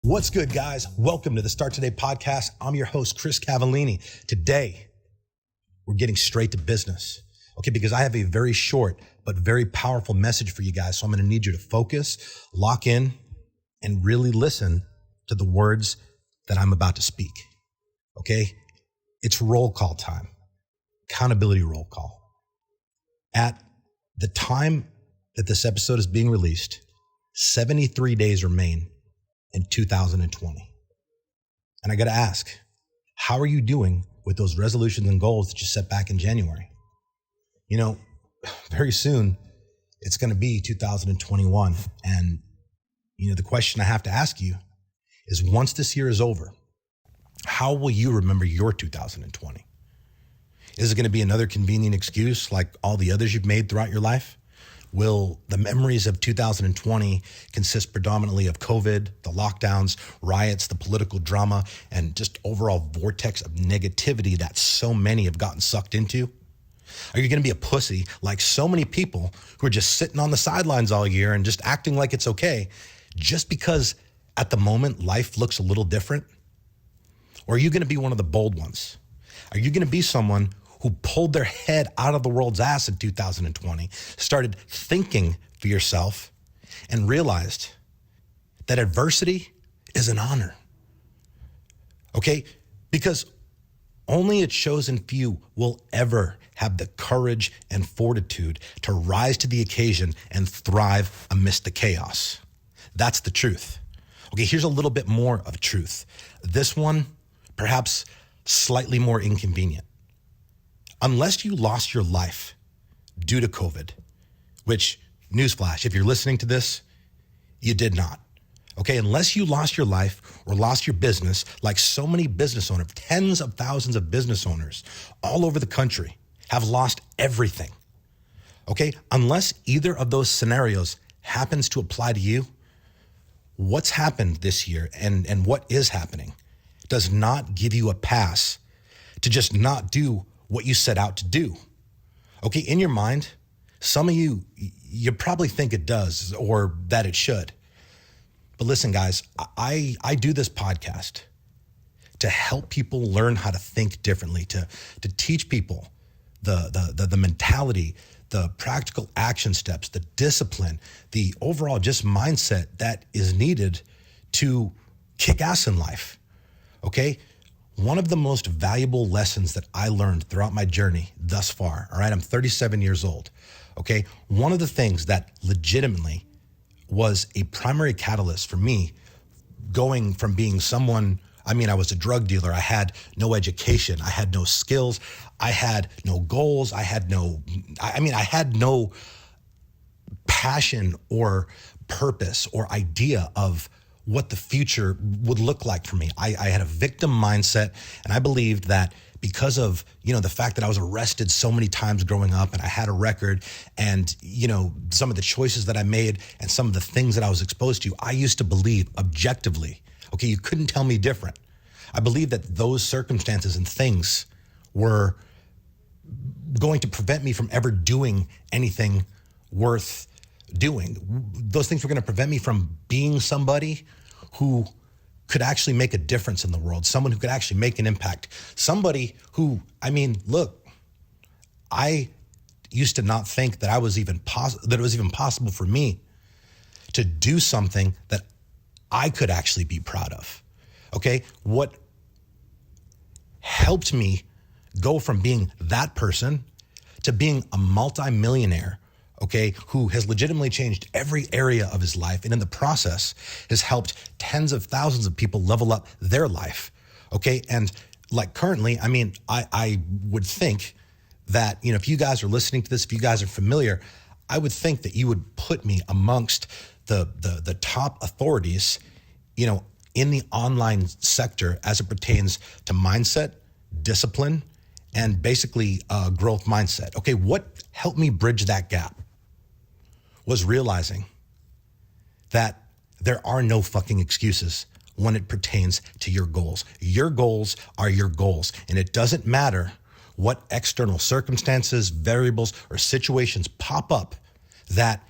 What's good, guys? Welcome to the Start Today podcast. I'm your host, Chris Cavallini. Today, we're getting straight to business, okay? Because I have a very short but very powerful message for you guys. So I'm going to need you to focus, lock in, and really listen to the words that I'm about to speak, okay? It's roll call time, accountability roll call. At the time that this episode is being released, 73 days remain in 2020. And I got to ask, how are you doing with those resolutions and goals that you set back in January? You know, very soon it's going to be 2021. And, the question I have to ask you is, once this year is over, how will you remember your 2020? Is it going to be another convenient excuse like all the others you've made throughout your life? Will the memories of 2020 consist predominantly of COVID, the lockdowns, riots, the political drama, and just overall vortex of negativity that so many have gotten sucked into? Are you going to be a pussy like so many people who are just sitting on the sidelines all year and just acting like it's okay just because at the moment life looks a little different? Or are you going to be one of the bold ones? Are you going to be someone who pulled their head out of the world's ass in 2020, started thinking for yourself, and realized that adversity is an honor, okay? Because only a chosen few will ever have the courage and fortitude to rise to the occasion and thrive amidst the chaos. That's the truth. Okay, here's a little bit more of truth. This one, perhaps slightly more inconvenient. Unless you lost your life due to COVID, which, newsflash, if you're listening to this, you did not. Okay, unless you lost your life or lost your business, like so many business owners, tens of thousands of business owners all over the country have lost everything. Okay, unless either of those scenarios happens to apply to you, what's happened this year and what is happening does not give you a pass to just not do what you set out to do. Okay, in your mind, some of you probably think it does or that it should. But listen, guys, I do this podcast to help people learn how to think differently, to teach people the mentality, the practical action steps, the discipline, the overall just mindset that is needed to kick ass in life, okay? One of the most valuable lessons that I learned throughout my journey thus far, all right, I'm 37 years old, okay? One of the things that legitimately was a primary catalyst for me going from being someone, I was a drug dealer, I had no education, I had no skills, I had no goals, I had no passion or purpose or idea of what the future would look like for me. I had a victim mindset, and I believed that because of, the fact that I was arrested so many times growing up and I had a record and, some of the choices that I made and some of the things that I was exposed to, I used to believe objectively, okay, you couldn't tell me different. I believed that those circumstances and things were going to prevent me from ever doing anything worth doing. Those things were going to prevent me from being somebody who could actually make a difference in the world, someone who could actually make an impact, somebody who, look, I used to not think that it was even possible for me to do something that I could actually be proud of. Okay, what helped me go from being that person to being a multimillionaire, okay, who has legitimately changed every area of his life, and in the process has helped tens of thousands of people level up their life, okay? And like currently, I would think that, if you guys are listening to this, if you guys are familiar, I would think that you would put me amongst the top authorities, in the online sector as it pertains to mindset, discipline, and basically growth mindset. Okay, what helped me bridge that gap was realizing that there are no fucking excuses when it pertains to your goals. Your goals are your goals, and it doesn't matter what external circumstances, variables, or situations pop up that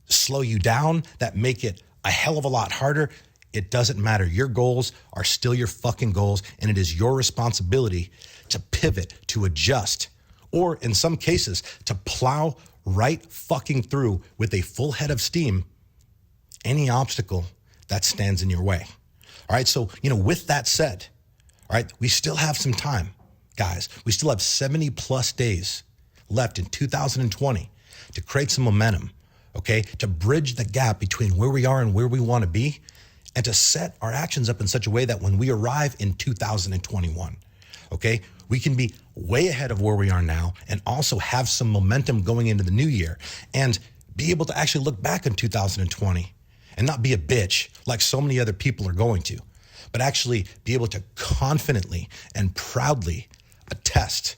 slow you down, that make it a hell of a lot harder. It doesn't matter. Your goals are still your fucking goals, and it is your responsibility to pivot, to adjust, or in some cases, to plow right fucking through with a full head of steam any obstacle that stands in your way. All right, so, with that said, all right, we still have some time, guys. We still have 70 plus days left in 2020 to create some momentum, okay, to bridge the gap between where we are and where we want to be, and to set our actions up in such a way that when we arrive in 2021, okay, we can be way ahead of where we are now and also have some momentum going into the new year and be able to actually look back in 2020 and not be a bitch like so many other people are going to, but actually be able to confidently and proudly attest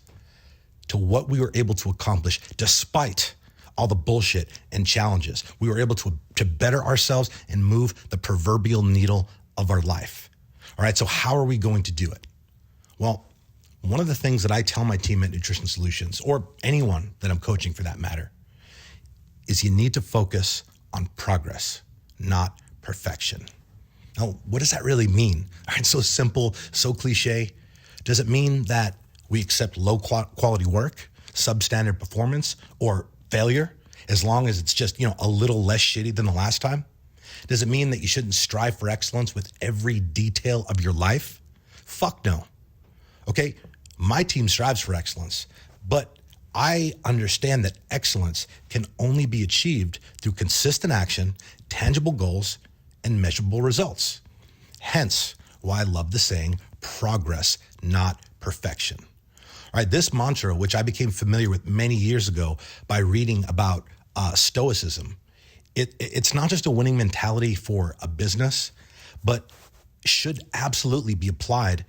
to what we were able to accomplish despite all the bullshit and challenges. We were able to better ourselves and move the proverbial needle of our life. All right, so how are we going to do it? Well, one of the things that I tell my team at Nutrition Solutions, or anyone that I'm coaching for that matter, is you need to focus on progress, not perfection. Now, what does that really mean? All right, so simple, so cliche. Does it mean that we accept low quality work, substandard performance, or failure, as long as it's just, a little less shitty than the last time? Does it mean that you shouldn't strive for excellence with every detail of your life? Fuck no. Okay, my team strives for excellence, but I understand that excellence can only be achieved through consistent action, tangible goals, and measurable results. Hence why I love the saying, progress, not perfection. All right, this mantra, which I became familiar with many years ago by reading about Stoicism, it's not just a winning mentality for a business, but should absolutely be applied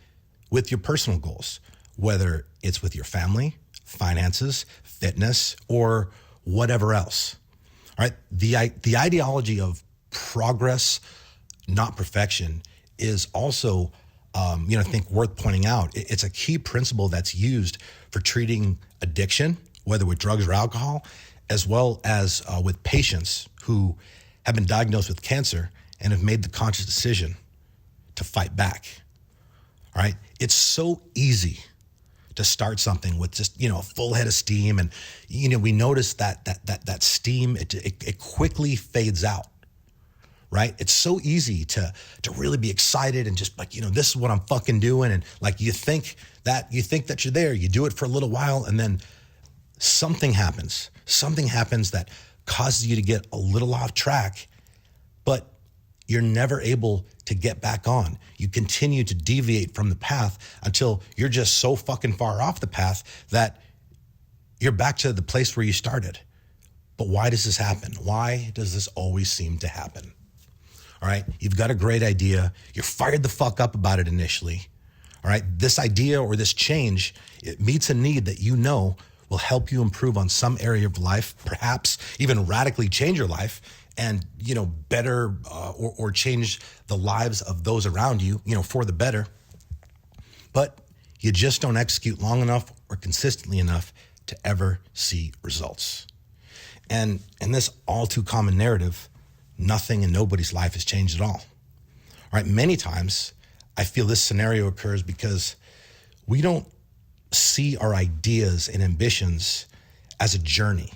with your personal goals, whether it's with your family, finances, fitness, or whatever else. All right, the ideology of progress, not perfection, is also I think worth pointing out. It's a key principle that's used for treating addiction, whether with drugs or alcohol, as well as with patients who have been diagnosed with cancer and have made the conscious decision to fight back. All right. It's so easy to start something with just, a full head of steam. And, we notice that steam, it quickly fades out. Right? It's so easy to really be excited and just like, this is what I'm fucking doing. And like, you think that you're there, you do it for a little while, and then something happens that causes you to get a little off track, but you're never able to get back on. You continue to deviate from the path until you're just so fucking far off the path that you're back to the place where you started. But why does this happen? Why does this always seem to happen? All right, you've got a great idea. You're fired the fuck up about it initially. All right, this idea or this change, it meets a need that will help you improve on some area of life, perhaps even radically change your life and, better or change the lives of those around you, for the better. But you just don't execute long enough or consistently enough to ever see results. And in this all too common narrative, nothing in nobody's life has changed at all. All right, many times I feel this scenario occurs because we don't see our ideas and ambitions as a journey,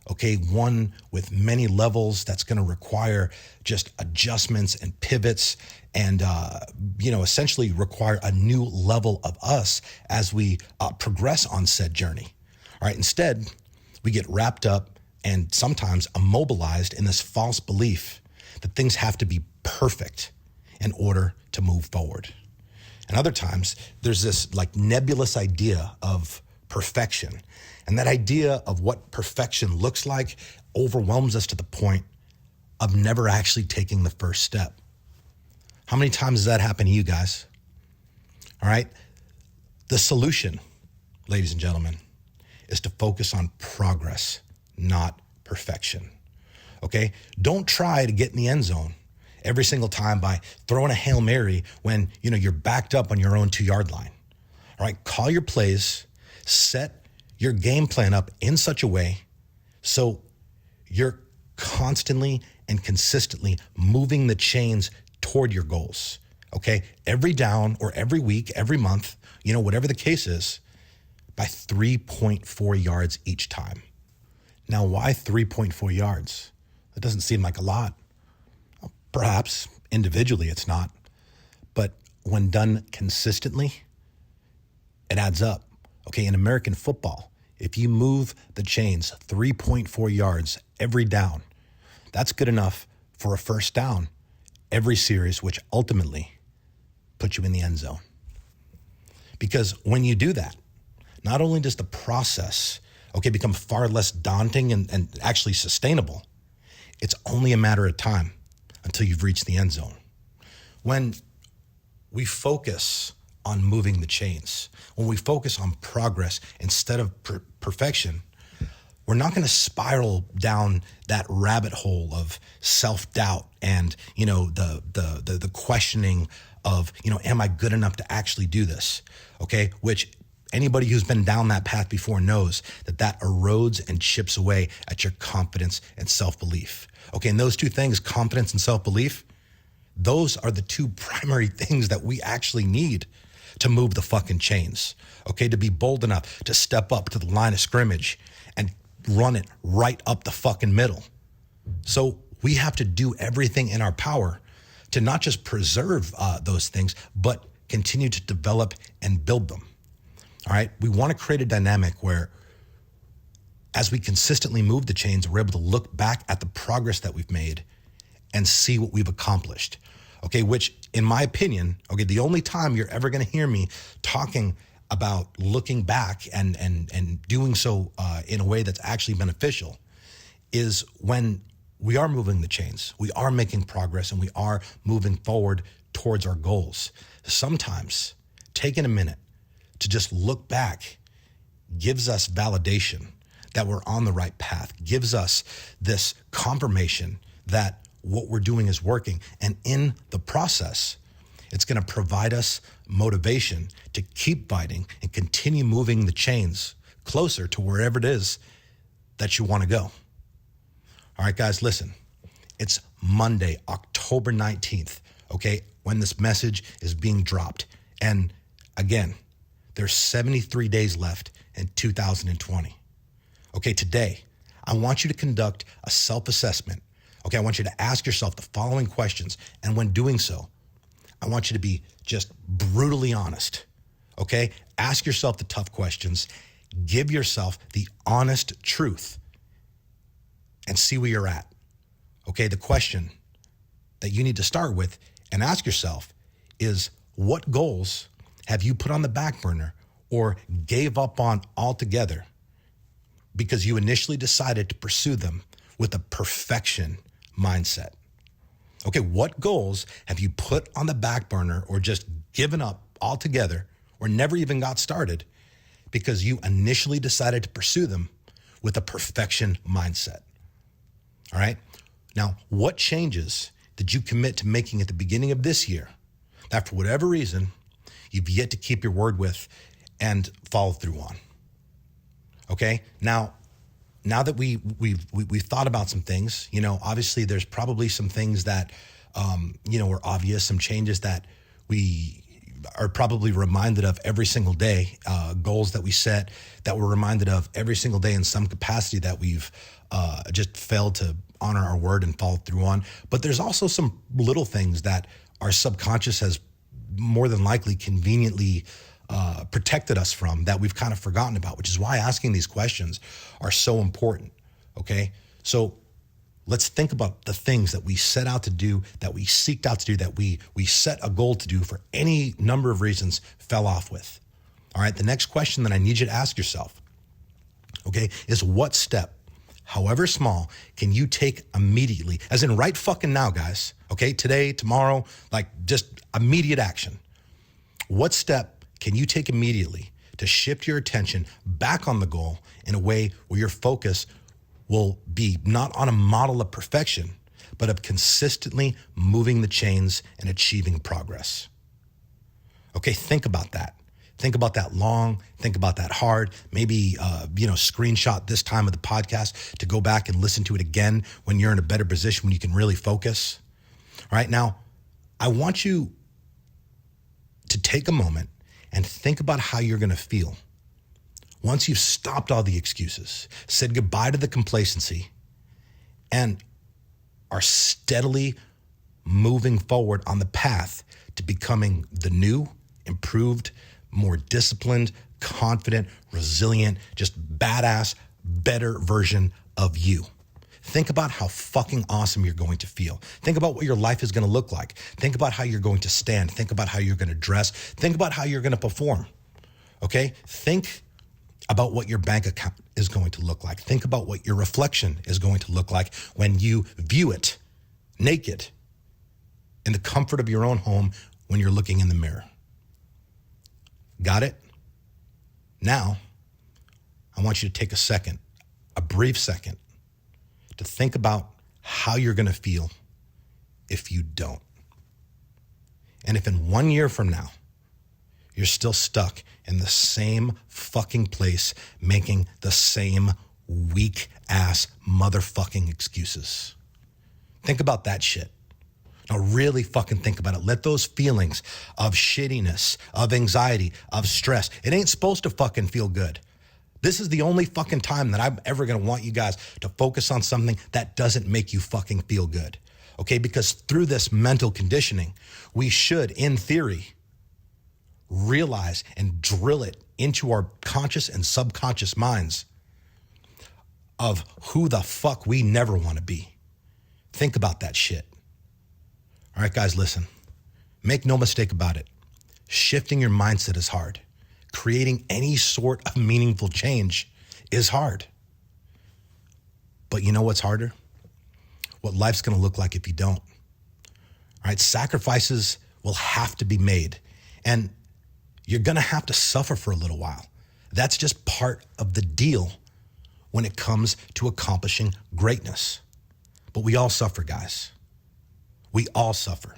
okay? One with many levels that's gonna require just adjustments and pivots and, essentially require a new level of us as we progress on said journey. All right, instead, we get wrapped up and sometimes immobilized in this false belief that things have to be perfect in order to move forward. And other times, there's this like nebulous idea of perfection. And that idea of what perfection looks like overwhelms us to the point of never actually taking the first step. How many times has that happened to you guys? All right. The solution, ladies and gentlemen, is to focus on progress, not perfection. Okay? Don't try to get in the end zone every single time by throwing a Hail Mary when, you're backed up on your own 2-yard line. All right? Call your plays, set your game plan up in such a way so you're constantly and consistently moving the chains toward your goals. Okay. Every down or every week, every month, whatever the case is, by 3.4 yards each time. Now, why 3.4 yards? That doesn't seem like a lot. Well, perhaps individually it's not, but when done consistently, it adds up. Okay, in American football, if you move the chains 3.4 yards every down, that's good enough for a first down every series, which ultimately puts you in the end zone. Because when you do that, not only does the process, become far less daunting and actually sustainable, it's only a matter of time until you've reached the end zone. When we focus on moving the chains, when we focus on progress instead of perfection, we're not going to spiral down that rabbit hole of self-doubt and, the questioning of, am I good enough to actually do this? Okay, which anybody who's been down that path before knows that erodes and chips away at your confidence and self-belief. Okay, and those two things, confidence and self-belief, those are the two primary things that we actually need to move the fucking chains. Okay, to be bold enough to step up to the line of scrimmage and run it right up the fucking middle. So we have to do everything in our power to not just preserve those things, but continue to develop and build them. All right, we want to create a dynamic where as we consistently move the chains, we're able to look back at the progress that we've made and see what we've accomplished. Okay, which in my opinion, the only time you're ever going to hear me talking about looking back and doing so in a way that's actually beneficial is when we are moving the chains, we are making progress, and we are moving forward towards our goals. Sometimes taking a minute to just look back gives us validation that we're on the right path, gives us this confirmation that what we're doing is working. And in the process, it's going to provide us motivation to keep fighting and continue moving the chains closer to wherever it is that you want to go. All right, guys, listen, it's Monday, October 19th, when this message is being dropped. And again, there's 73 days left in 2020. Today, I want you to conduct a self-assessment. I want you to ask yourself the following questions. And when doing so, I want you to be just brutally honest. Ask yourself the tough questions. Give yourself the honest truth and see where you're at. The question that you need to start with and ask yourself is, what goals have you put on the back burner or gave up on altogether because you initially decided to pursue them with a perfection mindset? What goals have you put on the back burner or just given up altogether or never even got started because you initially decided to pursue them with a perfection mindset? All right. Now, what changes did you commit to making at the beginning of this year that for whatever reason you've yet to keep your word with and follow through on? Now that we've thought about some things, obviously there's probably some things that, were obvious, some changes that we are probably reminded of every single day, goals that we set that we're reminded of every single day in some capacity that we've just failed to honor our word and follow through on. But there's also some little things that our subconscious has more than likely conveniently protected us from that we've kind of forgotten about, which is why asking these questions are so important. So let's think about the things that we set out to do, that we seeked out to do, that we set a goal to do for any number of reasons fell off with. All right, the next question that I need you to ask yourself, is what step, however small, can you take immediately, as in right fucking now, guys, today, tomorrow, like just immediate action. What step can you take immediately to shift your attention back on the goal in a way where your focus will be not on a model of perfection, but of consistently moving the chains and achieving progress? Think about that. Think about that long, think about that hard, maybe, screenshot this time of the podcast to go back and listen to it again when you're in a better position, when you can really focus. All right, now, I want you to take a moment and think about how you're going to feel once you've stopped all the excuses, said goodbye to the complacency, and are steadily moving forward on the path to becoming the new, improved, more disciplined, confident, resilient, just badass, better version of you. Think about how fucking awesome you're going to feel. Think about what your life is going to look like. Think about how you're going to stand. Think about how you're going to dress. Think about how you're going to perform. Okay? Think about what your bank account is going to look like. Think about what your reflection is going to look like when you view it naked in the comfort of your own home when you're looking in the mirror. Got it? Now, I want you to take a second, a brief second, to think about how you're going to feel if you don't. And if in 1 year from now, you're still stuck in the same fucking place, making the same weak ass motherfucking excuses. Think about that shit. Now really fucking think about it. Let those feelings of shittiness, of anxiety, of stress, it ain't supposed to fucking feel good. This is the only fucking time that I'm ever going to want you guys to focus on something that doesn't make you fucking feel good. Okay? Because through this mental conditioning, we should, in theory, realize and drill it into our conscious and subconscious minds of who the fuck we never want to be. Think about that shit. All right, guys, listen. Make no mistake about it. Shifting your mindset is hard. Creating any sort of meaningful change is hard. But you know what's harder? What life's going to look like if you don't. All right, sacrifices will have to be made. And you're going to have to suffer for a little while. That's just part of the deal when it comes to accomplishing greatness. But we all suffer, guys. We all suffer.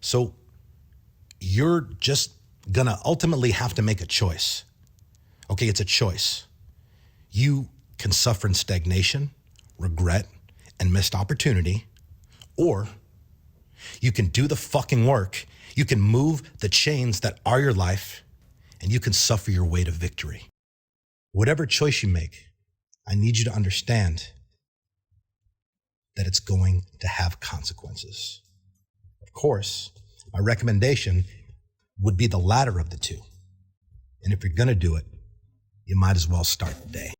So you're just going to ultimately have to make a choice. Okay, it's a choice. You can suffer in stagnation, regret, and missed opportunity, or you can do the fucking work. You can move the chains that are your life, and you can suffer your way to victory. Whatever choice you make, I need you to understand that it's going to have consequences. Of course, my recommendation would be the latter of the two. And if you're going to do it, you might as well start today.